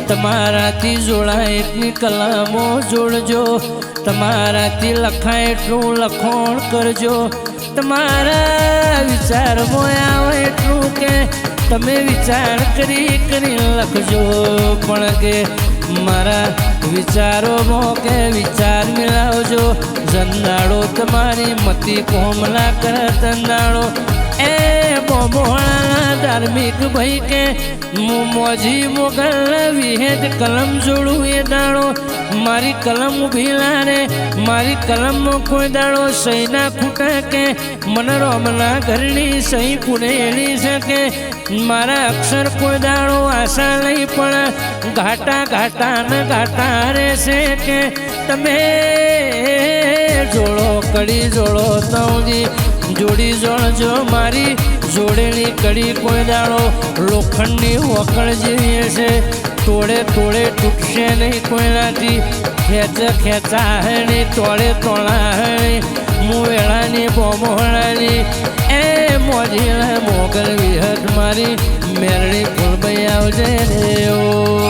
તમારાથી જોડાય એટલી કલમો જોડજો, તમારાથી લખાય એટલું લખોણ કરજો, તમારા વિચારમાં આવે એટલું કે તમે વિચાર કરી લખજો. પણ કે મારા વિચારોમાં કે વિચાર મિલાવજો. જંદાડો તમારી મતી કોમલા કરે તંદાડો એ બોમોળા ધાર્મિક ભાઈ કે મોજી મોગલ વિહેદ કલમ જોડું એ દાડો મારી કલમ ઉભી લારે, મારી કલમમાં કોઈ દાડો સહી ના ખૂટે કે મને રોમના ઘરની સહી પુરેલી શકે. મારા અક્ષર કોઈ દાડો આશા નહીં પણ ઘાટા ઘાટા ને ઘાટા રહેશે કે તમે જોડો કડી જોડો તવજી જોડી જોડજો. મારી જોડેલી કડી કોઈ દાડો લોખંડની વકળ જેવી હશે, તોડે તોડે તૂટશે નહીં કોઈનાથી. ખેંચા હણી તોડે તોડા હણી મુવેળાની બોમોળાની એ મોજીલા મોગલ વિહત મારી મેરડી ફૂલભાઈ આવજે રે.